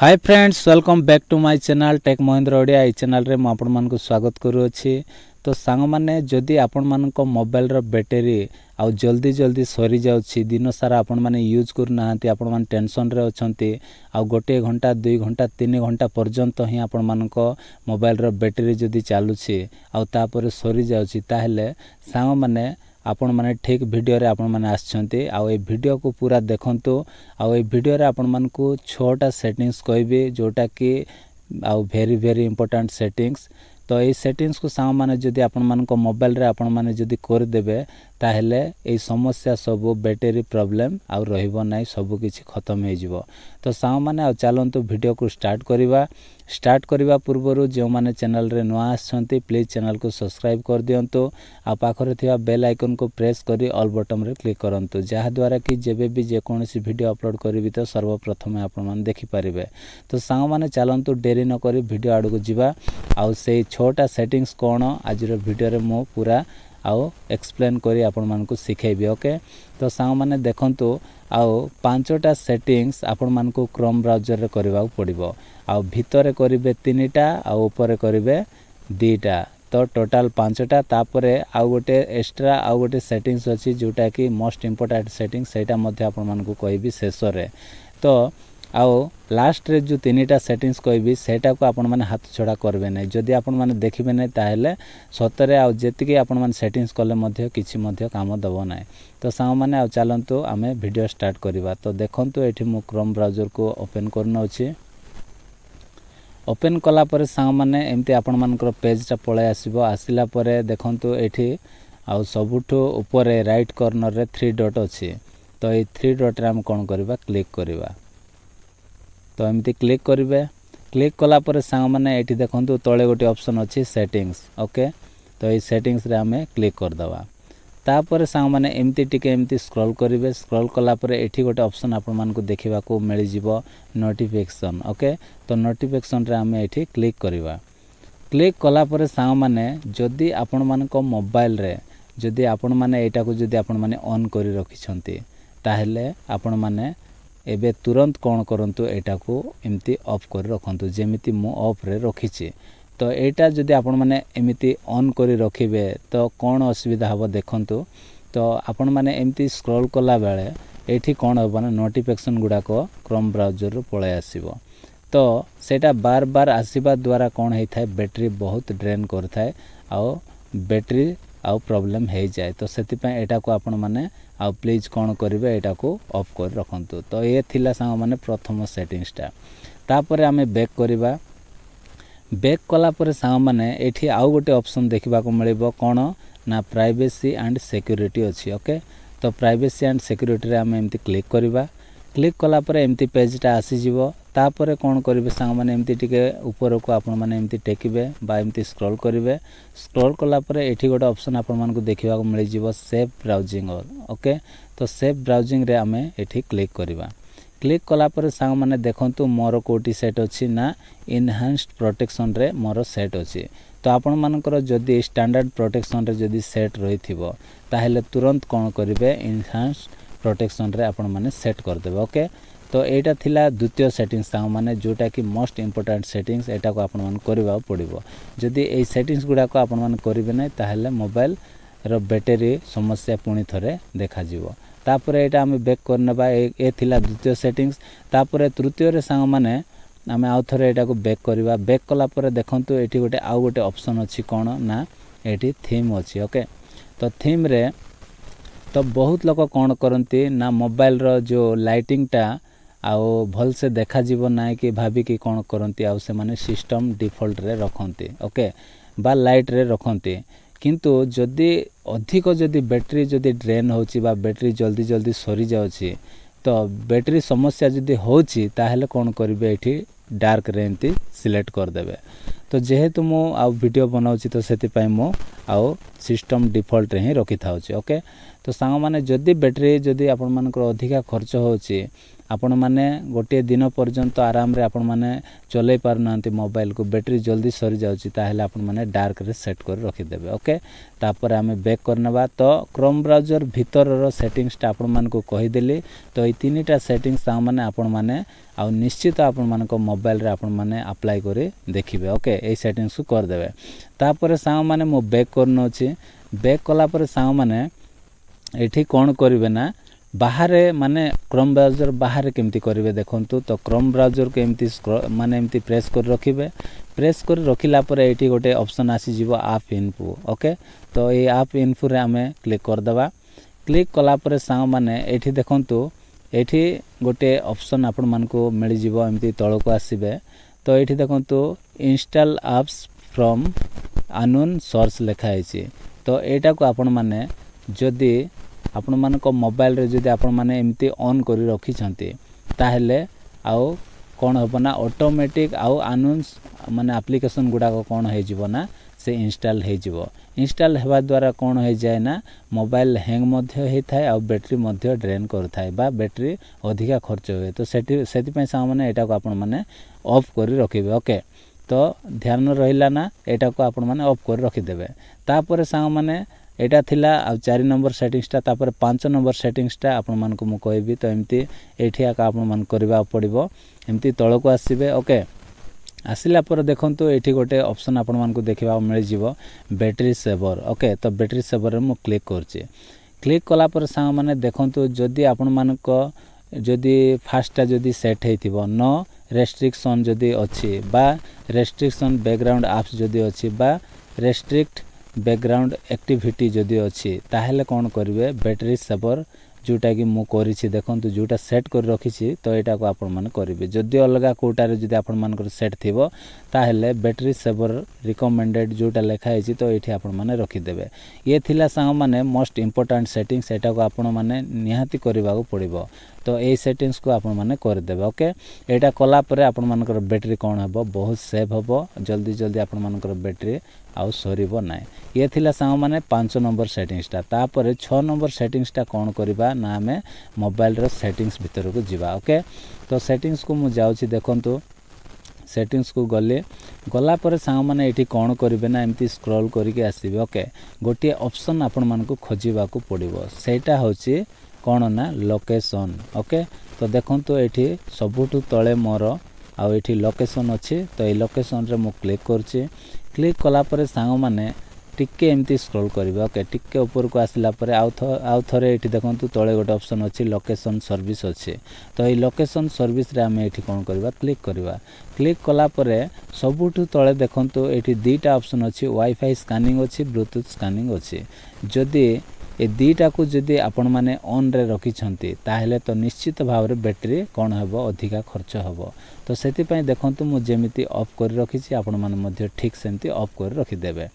Hi friends welcome back to my channel tech Mahendra Odia. ये channel रे आपण मानक स्वागत करूँगी। तो सांग माने जदि आपण मानक मोबाइल रो बैटरी आउ जल्दी जल्दी सरी जाउछि, दिन सारा आपण माने यूज करू नाहंती, आपण माने टेंशन रे अछंती, आउ गोटे घंटा 2 घंटा 3 घंटा पर्यंत ही आपण मानक मोबाइल रो बैटरी जदि चालुछि आउ तापर सरी जाउछि, ताहेले सांग माने आपण माने ठीक वीडियो रे आपण माने आछंती। आउ ए वीडियो को पूरा देखंतु। आउ ए वीडियो रे आपण मानकू 6टा सेटिंग्स कहबी जोटा कि आउ वेरी इंपोर्टेंट सेटिंग्स। तो ये सेटिंग्स को सांग माने जदि आपण मानक मोबाइल रे आपण माने जदि कर देबे ताहेले ए समस्या सब बैटरी प्रॉब्लम आउ रहिबो नै, सब किछि खत्म हे जिवो। तो सांग माने आ चलंतु वीडियो को स्टार्ट करबा पूर्वरु जो माने चैनल रे नुआ आछंती प्लीज चैनल को सब्सक्राइब कर दियंतु। आ पाखरे थिया बेल आइकन को प्रेस करी ऑल बटन रे क्लिक करंतु, जहा द्वारा कि जेबे भी जे कोनोसी वीडियो अपलोड करबी तो सर्वप्रथम आपण माने देखि परिबे। तो सांग माने चलंतु डेरी न करी वीडियो आडू को जिबा। आउ से 6टा सेटिंग्स कोन आज रो वीडियो रे मो पूरा आउ एक्सप्लेन करी आपण मानकू सिखेबी। ओके, तो सांग माने देखंतु आउ 5टा सेटिंग्स आपण मानकू क्रोम ब्राउजर रे करबा पड़िबो। आउ भितरे करिवे 3टा आउ ऊपर करिवे 2टा, तो टोटल 5टा। तापरे आउ गोटे एक्स्ट्रा आउ गोटे सेटिंग्स अछि जोटा कि मोस्ट इंपोर्टेंट सेटिंग, सेटा मध्ये आपण मानकू कहबी शेष रे। तो आउ लास्ट रे जो 3टा सेटिंग्स कहबी सेटा को आपण माने हाथ छड़ा करबे नै। जदि आपण माने देखिबे नै ताहेले सतरे आउ जेतिके आपण माने सेटिंग्स कले मध्ये किछि मध्ये काम दबो नै। तो सांग माने आउ चलंतु आमे वीडियो स्टार्ट करिबा। तो देखंतु एठी मु क्रोम ब्राउजर को ओपन करनो अछि। ओपन कला परे सांग माने एमती आपण मानकर पेजटा पळे आसीबो। आसिला परे देखंतु एठी आउ सबुठो ऊपर राइट कॉर्नर रे 3 डॉट अछि। तो ए 3 डॉट रे हम कोन करबा क्लिक करबा। तो एमती क्लिक करिवे। क्लिक कला परे सांग माने एठी देखंतु तळे गोटे ऑप्शन अछि सेटिंग्स। ओके, तो ए सेटिंग्स रे हमें क्लिक कर दवा। तापर सांग माने एमती टिके एमती स्क्रॉल करिवे। स्क्रॉल कला परे एठी गोटे ऑप्शन आपण मानकू देखिबा को मिलि जिवो नोटिफिकेशन। ओके, तो नोटिफिकेशन रे हमें एठी क्लिक करबा। क्लिक कला परे सांग माने जदि आपण मानको मोबाइल रे जदि आपण माने एटा को जदि आपण माने ऑन करि रखिछंती ताहेले आपण माने एबे तुरंत कोन करंतु एटा को एमती ऑफ कर रखंतु, जेमिति मु ऑफ रे रखिछि। तो एटा जदि आपण माने एमिति ऑन करि रखिबे तो कोन असुविधा हबो देखंतु। तो आपण माने एमती स्क्रॉल कला बेले एठी कोन हबो ना नोटिफिकेशन गुडा को क्रोम ब्राउजर रो पळे आसीबो। तो सेटा बार बार आसीबा द्वारा कोन हेइ थाए बैटरी बहुत ड्रेन कर थाए आउ बैटरी आउ प्रॉब्लम हे जाए। तो सेति पय एटा को आपण माने आउ प्लीज कोन करिवे एटा को ऑफ कर रखंतु। तो ये थिला सांग माने प्रथम सेटिंग्सटा। तापरे हमें बैक करिबा। बैक कला परे सांग माने एठी आउ गोटे ऑप्शन देखिबा को मिलिबो कोन ना प्राइवेसी एंड सिक्योरिटी अछि। ओके, तो प्राइवेसी एंड सिक्योरिटी रे हम एमती क्लिक करिबा। क्लिक कला परे एमती पेजटा आसी जिवो। तापरे कोन करिवे सांग माने एमती टिके ऊपर को आपण माने एमती टेकिबे बा एमती स्क्रॉल करिवे। स्क्रॉल कला परे एठी गोटे ऑप्शन आपण मानकू देखिबा को मिलि जिवो सेव ब्राउजिंग। ओके, तो सेव ब्राउजिंग रे हमें एठी क्लिक करिबा। क्लिक कला परे सांग माने देखंतु मोर कोटी सेट अछि ना इनहांस्ड प्रोटेक्शन रे मोर सेट अछि। तो आपण मानकर जदि स्टैंडर्ड प्रोटेक्शन रे जदि सेट रहिथिबो ताहेले तुरंत कोन करिवे इनहांस्ड प्रोटेक्शन रे आपण माने सेट कर देबे। ओके, तो एटा थिला द्वितीय सेटिंग्स सांग माने जोटा कि मोस्ट इंपोर्टेंट सेटिंग्स। एटा को आपण मान करबा पड़िबो। जदि ए सेटिंग्स गुडा को आपण मान करिवे नै ताहेले मोबाइल रो बैटरी समस्या पुनी थरे देखा जिवो। तापरे एटा हम बैक करनबा। ए थिला द्वितीय सेटिंग्स। तापरे तृतीय रे सांग माने हमें आउ थरे एटा को बैक करबा। बैक कला परे देखंतु एठी गोटे आउ गोटे ऑप्शन अछि कोन ना एठी थीम अछि। ओके, तो थीम रे तो बहुत लोग कोन करंती ना मोबाइल रो जो लाइटिंग टा आउ भल से देखा जीवो नाय कि भाबी कि कोन करंती आउ से माने सिस्टम डिफॉल्ट रे रखंती। ओके, बा लाइट रे रखंती। किंतु जदि अधिक जदि बैटरी जदि ड्रेन होची बा बैटरी जल्दी जल्दी सरी जाउची तो बैटरी समस्या जदि होची ताहेले कोन करिवे एठी डार्क रे एंती सिलेक्ट कर देबे। तो जेहेतु मो आउ वीडियो बनाउची तो सेति पय मो आउ सिस्टम डिफॉल्ट रे ही रखि थाउची। ओके, तो सांग माने जदि बैटरी जदि आपण मानकर अधिका खर्च होची आपण माने गोटे दिन पर्यंत आराम रे आपण माने चलै पारनांती मोबाइल को बैटरी जल्दी सरी जाउची ताहेले आपण माने डार्क रे सेट कर रखि देबे ओके तापर आमे बैक करनबा तो क्रोम ब्राउजर भीतर रो सेटिंग्स ता आपण मान को कहि देली तो ए तीनटा सेटिंग्स ता माने आपण माने आ निश्चित आपण मान को मोबाइल रे आपण माने अप्लाई करे देखिबे ओके ए सेटिंग्स को कर देबे तापर सा माने मो बैक करनो छी बैक कला पर सा माने एठी कोन करिवे ना बाहर माने क्रोम ब्राउजर बाहर केमती करिवे देखंतु तो क्रोम ब्राउजर के एमती माने एमती प्रेस कर रखिबे प्रेस कर रखिला पर एठी गोटे ऑप्शन आसी जीवो ऐप इन्फो ओके तो ए ऐप इन्फो रे हमें क्लिक कर देबा क्लिक कला पर सा माने एठी देखंतु एठी गोटे ऑप्शन आपण मान को मिल जीवो एमती तळ को आसीबे तो एठी देखंतु install apps from unknown source लिखा है तो एटा को आपण माने जदी आपण मान को मोबाइल रे जदी आपण माने एमती ऑन करी रखी छंती ताहेले आउ कोन होबना ऑटोमेटिक आउ अननोन माने एप्लीकेशन गुडा को कोन हे जीवो ना से इंस्टॉल हे जीवो इंस्टॉल हेबा द्वारा कोन हे जाय ना मोबाइल हैंग मध्य हे थाय आ बैटरी मध्य ड्रेन कर थाय बा बैटरी अधिका खर्च होय तो सेति पय सा माने एटा को आपण माने ऑफ करी रखिबे ओके तो ध्यान रहिला ना एटा को आपण माने ऑफ कर रखि देबे तापर सा माने एटा थिला आ 4 नंबर सेटिंग्स ता तापर 5 नंबर सेटिंग्स ता आपण मान को मु कहबी तो एमती एठिया का आपण मान करबा पड़िबो एमती तळ को आसीबे ओके आसिला पर देखंतु एठी गोटे ऑप्शन आपण मान को देखिबा मिल जिवो बैटरी सेवर ओके तो बैटरी सेवर रे मु क्लिक करछि क्लिक कला पर सा माने देखंतु जदी आपण मान को जदी फास्टा जदी सेट हेतिबो नो रेस्ट्रिक्शन जदी अछि बा रेस्ट्रिक्शन बैकग्राउंड एप्स जदी अछि बा रेस्ट्रिक्ट बैकग्राउंड एक्टिविटी जदी अछि ताहेले कोन करिवे बैटरी सेवर जोटा कि मु करिछि देखंतु जोटा सेट कर रखिछि तो एटा को आपण माने करिवे जदी अलगा कोटा रे जदी आपण मान को सेट थिबो ताहेले बैटरी सेवर रिकमेंडेड जोटा लेखा हेछि तो एठी आपण माने रखि देबे ये थिला सांग माने मोस्ट इंपोर्टेंट सेटिंग्स एटा को आपण माने निहाती करबा को पड़िबो तो ए सेटिंग्स को आपण माने कर देबे ओके एटा कला परे आपण मान को बैटरी कोन हबो बहुत सेव हबो जल्दी जल्दी आपण मान को बैटरी आउ सरीबो नाय ये थिला सांग माने 5 नंबर सेटिंग्स ता तापर 6 नंबर सेटिंग्स ता कोन करबा ना हमें मोबाइल रो सेटिंग्स भीतर को जीवा ओके तो सेटिंग्स को मु जाउछि देखंतु सेटिंग्स को गला पर सांग माने एठी कोन करिवे ना एमती स्क्रॉल करिके आसीबे ओके गोटे ऑप्शन आपण मान को खोजिबा को पड़िबो सेटा होछि कोन ना लोकेशन ओके तो देखंतु एठी सबुठु तळे मोर आ एठी लोकेशन अछि तो ए लोकेशन रे मु क्लिक करछि क्लिक कला पर सांग माने टिके एमती स्क्रॉल करिवे ओके टिके ऊपर को आसिला पर आउ थरे एठी देखंतु तळे गोटे ऑप्शन अछि लोकेशन सर्विस अछि तो ए लोकेशन सर्विस रे हमें एठी कोन करबा क्लिक कला पर सबुठु तळे देखंतु एठी दीटा ऑप्शन अछि वाईफाई स्कैनिंग अछि ब्लूटूथ स्कैनिंग अछि जदी ए दीटा को जदी आपण माने ऑन रे रखि छंती ताहेले तो निश्चित भाव रे बैटरी कोन हेबो अधिका खर्च हेबो तो सेति पय देखंतु मु जेमिति ऑफ कर रखि छी आपण माने मध्य ठीक सेमति ऑफ कर रखि देबे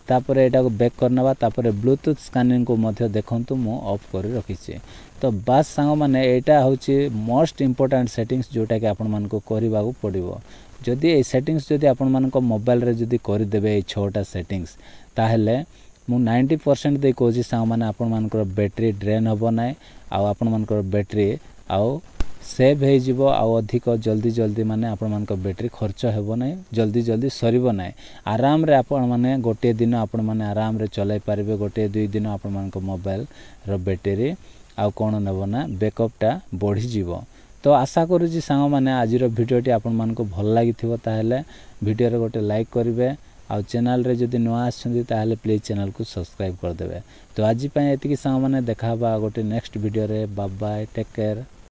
तापर एटा को बैक करनबा तापर ब्लूटूथ स्कैनिंग को मध्य देखंतु मु ऑफ कर रखि छी तो बास सांग माने एटा होची मोस्ट इंपोर्टेंट सेटिंग्स जोटा कि आपण मान को करबा को पड़िबो जदी ए सेटिंग्स जदी आपण मान को मोबाइल रे जदी कर देबे ए 6टा सेटिंग्स ताहेले मु 90% दे कोजी सांग माने आपण मान को बैटरी ड्रेन होबो नै आ आपण मान को बैटरी आउ सेव हे जिवो आ अधिक जल्दी जल्दी माने आपण मान को बैटरी खर्च हेबो नै जल्दी जल्दी सरीबो नै आराम रे आपण माने गोटे दिन आपण माने आराम रे चलाई पारिबे गोटे 2 दिन आपण मान को मोबाइल रो बैटरी आ कोन नेबो ना बैकअप टा बढ़ी जिवो तो आशा करू जी सांग माने आज रो वीडियोटी आपण मान को भल लागिथिबो ताहेले वीडियो रे गोटे लाइक करिवे आ चैनल रे जदी नुआ आछंदी ताहेले प्लीज चैनल को सब्सक्राइब कर देबे तो आज पय एतिकी सांग माने देखाबा गोटे नेक्स्ट वीडियो रे बाय बाय टेक केयर।